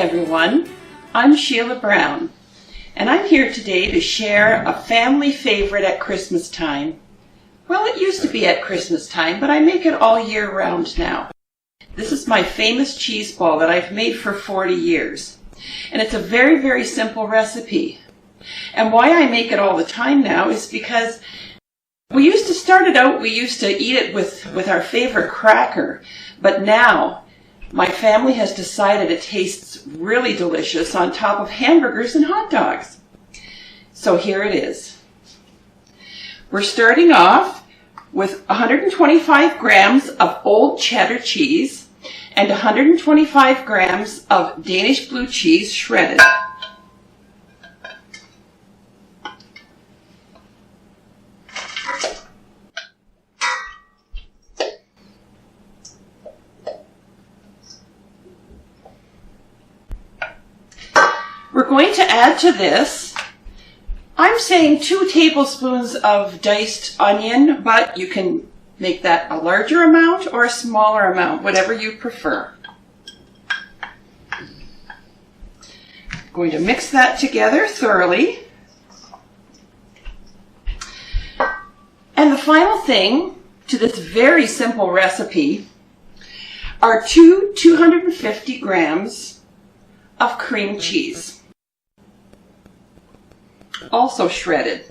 everyone, I'm Sheila Brown, and I'm here today to share a family favorite at Christmas time. Well, it used to be at Christmas time, but I make it all year round now. This is my famous cheese ball that I've made for 40 years, and it's a very, very simple recipe. And why I make it all the time now is because we used to start it out, we used to eat it with our favorite cracker, but now my family has decided it tastes really delicious on top of hamburgers and hot dogs. So here it is. We're starting off with 125 grams of old cheddar cheese and 125 grams of Danish blue cheese shredded. We're going to add to this, I'm saying 2 tablespoons of diced onion, but you can make that a larger amount or a smaller amount, whatever you prefer. I'm going to mix that together thoroughly. And the final thing to this very simple recipe are 250 grams of cream cheese, also shredded.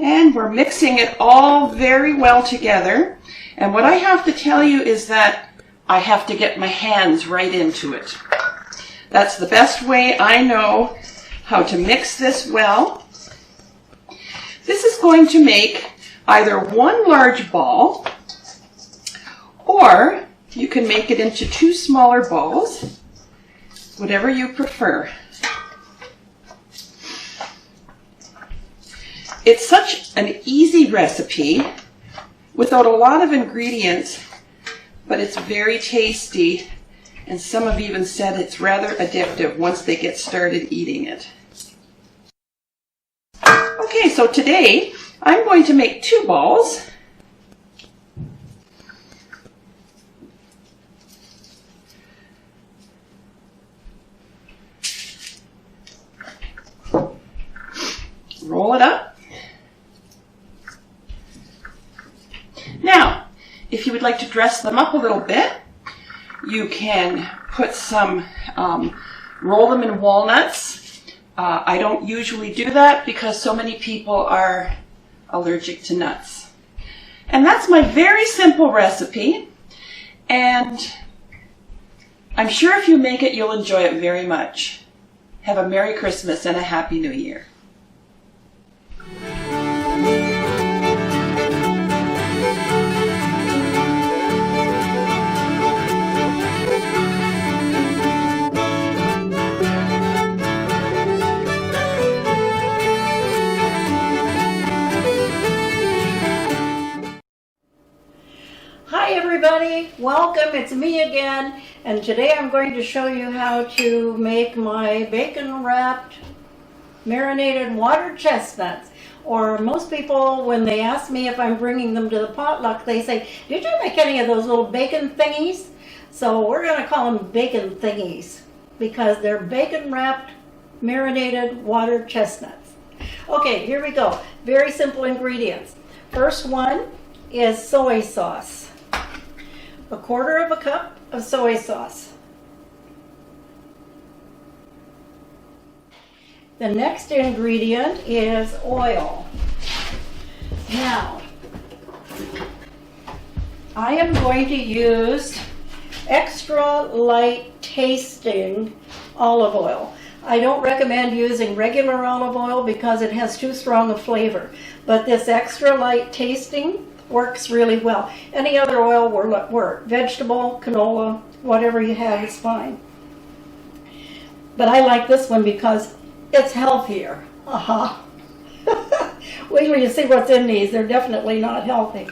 And we're mixing it all very well together. And what I have to tell you is that I have to get my hands right into it. That's the best way I know how to mix this well. This is going to make either one large ball, or you can make it into 2 smaller balls, whatever you prefer. It's such an easy recipe without a lot of ingredients, but it's very tasty, and some have even said it's rather addictive once they get started eating it. Okay, so today I'm going to make 2 balls. Roll it up. Now, if you would like to dress them up a little bit, you can put some, roll them in walnuts. I don't usually do that because so many people are allergic to nuts. And that's my very simple recipe, and I'm sure if you make it, you'll enjoy it very much. Have a Merry Christmas and a Happy New Year. Hi everybody, welcome, it's me again, and today I'm going to show you how to make my bacon wrapped marinated water chestnuts. Or most people, when they ask me if I'm bringing them to the potluck, they say, did you make any of those little bacon thingies? So we're going to call them bacon thingies because they're bacon wrapped marinated water chestnuts. Okay, here we go. Very simple ingredients. First one is soy sauce. 1/4 cup of soy sauce. The next ingredient is oil. Now, I am going to use extra light tasting olive oil. I don't recommend using regular olive oil because it has too strong a flavor, but this extra light tasting works really well. Any other oil will work. Vegetable, canola, whatever you have is fine. But I like this one because it's healthier. Wait till you see what's in these. They're definitely not healthy.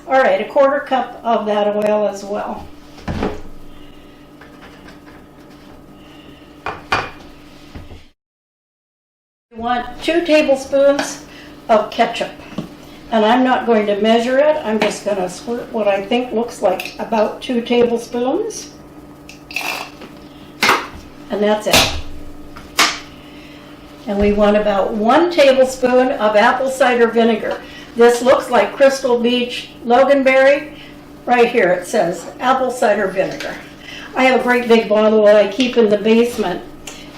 All right, 1/4 cup of that oil as well. You want 2 tablespoons of ketchup. And I'm not going to measure it. I'm just going to squirt what I think looks like about 2 tablespoons. And that's it. And we want about 1 tablespoon of apple cider vinegar. This looks like Crystal Beach Loganberry. Right here it says apple cider vinegar. I have a great big bottle that I keep in the basement.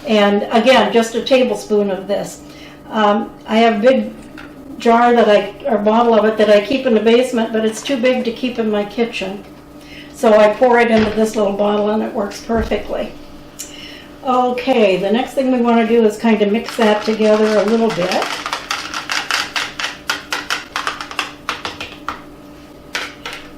And again, just a tablespoon of this. I have a big jar or bottle of it that I keep in the basement, but it's too big to keep in my kitchen. So I pour it into this little bottle and it works perfectly. Okay, the next thing we want to do is kind of mix that together a little bit.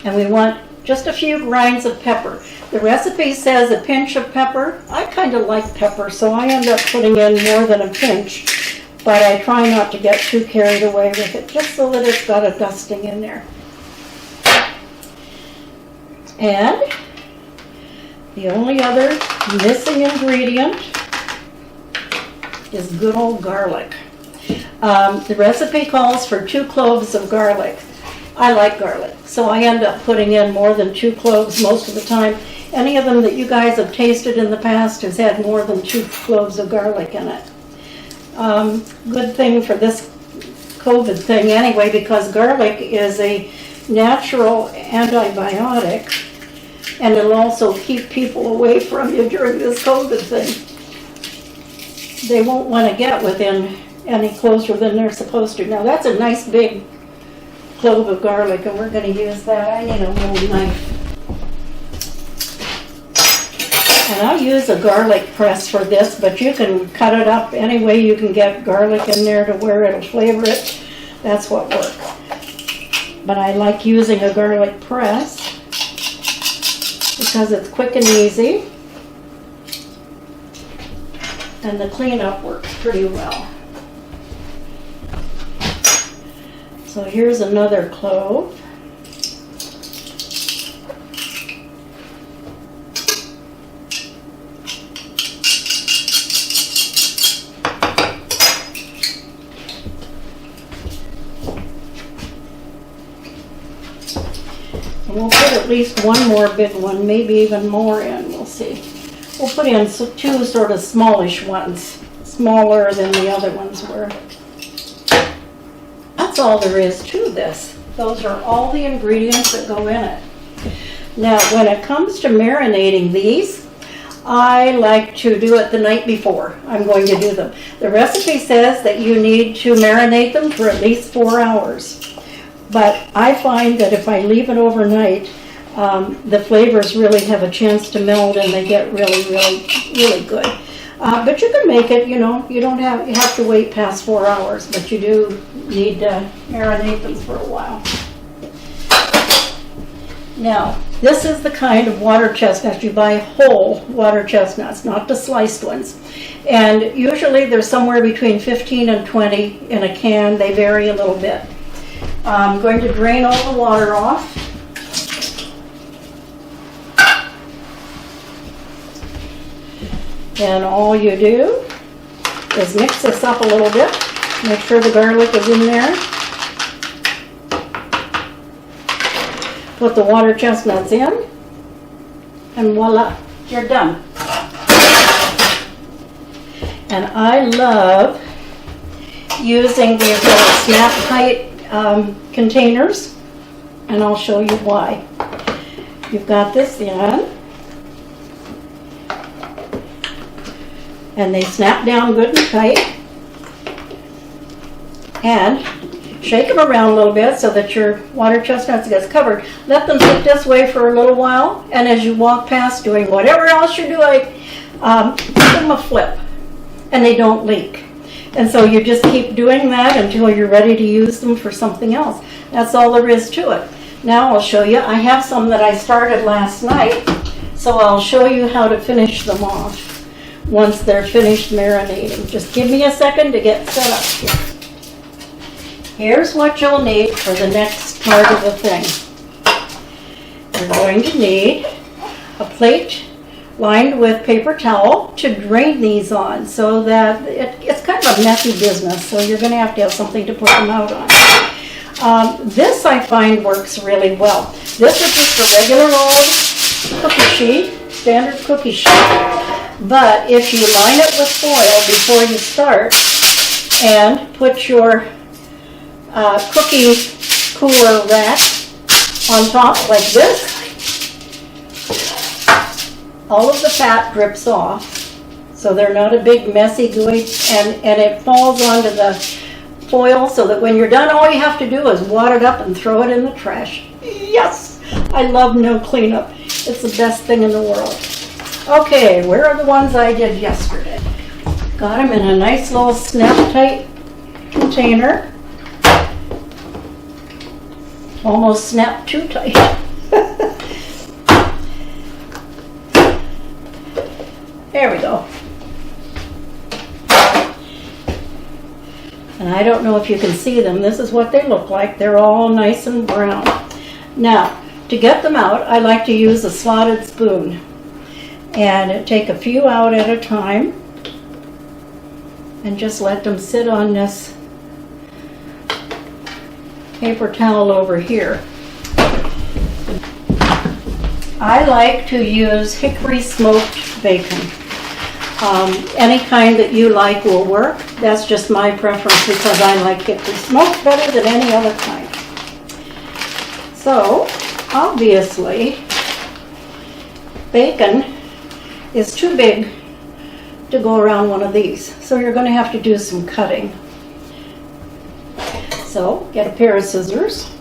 And we want just a few grinds of pepper. The recipe says a pinch of pepper. I kind of like pepper, so I end up putting in more than a pinch. But I try not to get too carried away with it, just so that it's got a dusting in there. And the only other missing ingredient is good old garlic. The recipe calls for 2 cloves of garlic. I like garlic, so I end up putting in more than 2 cloves most of the time. Any of them that you guys have tasted in the past has had more than 2 cloves of garlic in it. Good thing for this COVID thing anyway, because garlic is a natural antibiotic, and it'll also keep people away from you during this COVID thing. They won't want to get within any closer than they're supposed to. Now that's a nice big clove of garlic, and we're going to use that. I need a little knife. And I use a garlic press for this, but you can cut it up any way you can get garlic in there to where it'll flavor it. That's what works. But I like using a garlic press because it's quick and easy. And the cleanup works pretty well. So here's another clove. And we'll put at least 1 more big one, maybe even more in, we'll see. We'll put in 2 sort of smallish ones, smaller than the other ones were. That's all there is to this. Those are all the ingredients that go in it. Now, when it comes to marinating these, I like to do it the night before I'm going to do them. The recipe says that you need to marinate them for at least 4 hours. But I find that if I leave it overnight, the flavors really have a chance to meld and they get really, really, really good. But you can make it, you know, you have to wait past 4 hours, but you do need to marinate them for a while. Now, this is the kind of water chestnuts you buy, whole water chestnuts, not the sliced ones. And usually they're somewhere between 15 and 20 in a can. They vary a little bit. I'm going to drain all the water off. And all you do is mix this up a little bit. Make sure the garlic is in there. Put the water chestnuts in. And voila, you're done. And I love using these little snap tight containers, and I'll show you why. You've got this in, and they snap down good and tight, and shake them around a little bit so that your water chestnuts gets covered. Let them sit this way for a little while, and as you walk past doing whatever else you're doing, give them a flip, and they don't leak. And so you just keep doing that until you're ready to use them for something else. That's all there is to it. Now I'll show you. I have some that I started last night, so I'll show you how to finish them off once they're finished marinating. Just give me a second to get set up here. Here's what you'll need for the next part of the thing. You're going to need a plate lined with paper towel to drain these on, so that it's kind of a messy business, so you're going to have something to put them out on. This I find works really well. This is just a regular old cookie sheet, standard cookie sheet, but if you line it with foil before you start and put your cookie cooler rack on top like this, all of the fat drips off, so they're not a big messy gooey, and it falls onto the foil, so that when you're done, all you have to do is wad it up and throw it in the trash. Yes, I love no cleanup. It's the best thing in the world. Okay, where are the ones I did yesterday? Got them in a nice little snap-tight container. Almost snapped too tight. There we go. And I don't know if you can see them. This is what they look like. They're all nice and brown. Now, to get them out, I like to use a slotted spoon. And take a few out at a time. And just let them sit on this paper towel over here. I like to use hickory smoked bacon. Any kind that you like will work. That's just my preference because I like hickory smoked better than any other kind. So, obviously, bacon is too big to go around one of these. So you're going to have to do some cutting. So, get a pair of scissors,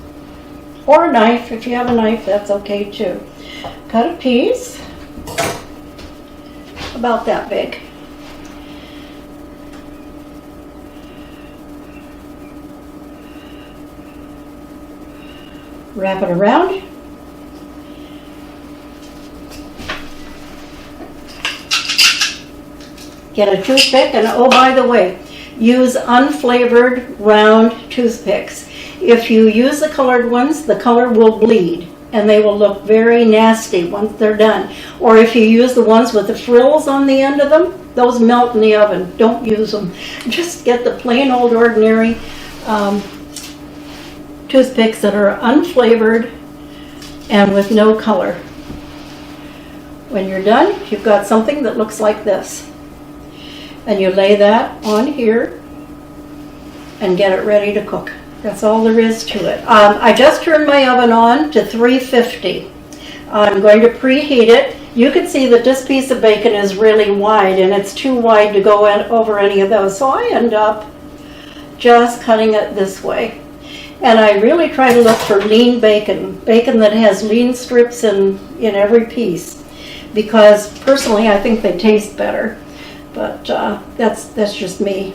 or a knife. If you have a knife, that's okay too. Cut a piece about that big. Wrap it around. Get a toothpick, and oh, by the way, use unflavored round toothpicks. If you use the colored ones, the color will bleed and they will look very nasty once they're done. Or if you use the ones with the frills on the end of them, those melt in the oven. Don't use them. Just get the plain old ordinary toothpicks that are unflavored and with no color. When you're done, you've got something that looks like this. And you lay that on here and get it ready to cook. That's all there is to it. I just turned my oven on to 350. I'm going to preheat it. You can see that this piece of bacon is really wide, and it's too wide to go over any of those. So I end up just cutting it this way. And I really try to look for lean bacon, bacon that has lean strips in every piece, because personally I think they taste better. But that's just me.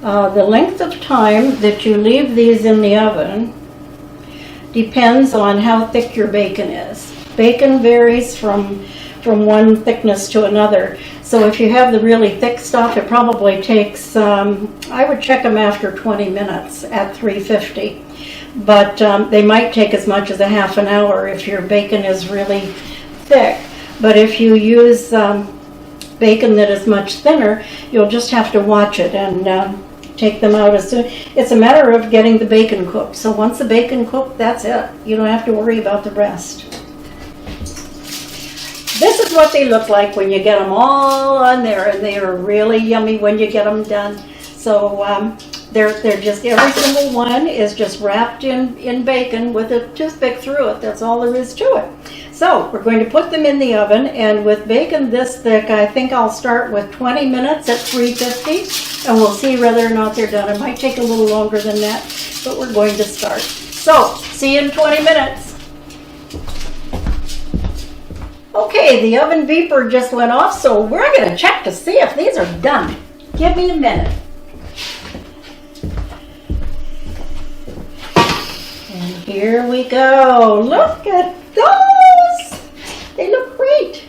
The length of time that you leave these in the oven depends on how thick your bacon is. Bacon varies from one thickness to another. So if you have the really thick stuff, it probably takes, I would check them after 20 minutes at 350. But they might take as much as a half an hour if your bacon is really thick. But if you use bacon that is much thinner, you'll just have to watch it and take them out as soon. It's a matter of getting the bacon cooked. So once the bacon cooked, that's it. You don't have to worry about the rest. This is what they look like when you get them all on there, and they are really yummy when you get them done. So they're just, every single one is just wrapped in bacon with a toothpick through it. That's all there is to it. So we're going to put them in the oven, and with bacon this thick, I think I'll start with 20 minutes at 350, and we'll see whether or not they're done. It might take a little longer than that, but we're going to start. So, see you in 20 minutes. Okay, the oven beeper just went off, so we're going to check to see if these are done. Give me a minute. And here we go. Look at those! They look great.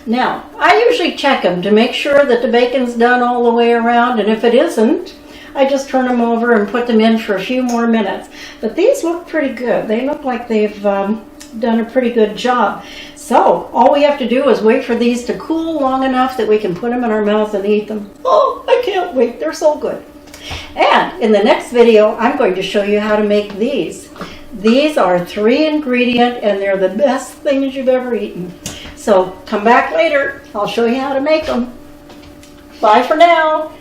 Now, I usually check them to make sure that the bacon's done all the way around, and if it isn't, I just turn them over and put them in for a few more minutes. But these look pretty good. They look like they've done a pretty good job. So all we have to do is wait for these to cool long enough that we can put them in our mouth and eat them. Oh, I can't wait. They're so good. And in the next video, I'm going to show you how to make these. These are 3 ingredient and they're the best things you've ever eaten. So come back later. I'll show you how to make them. Bye for now.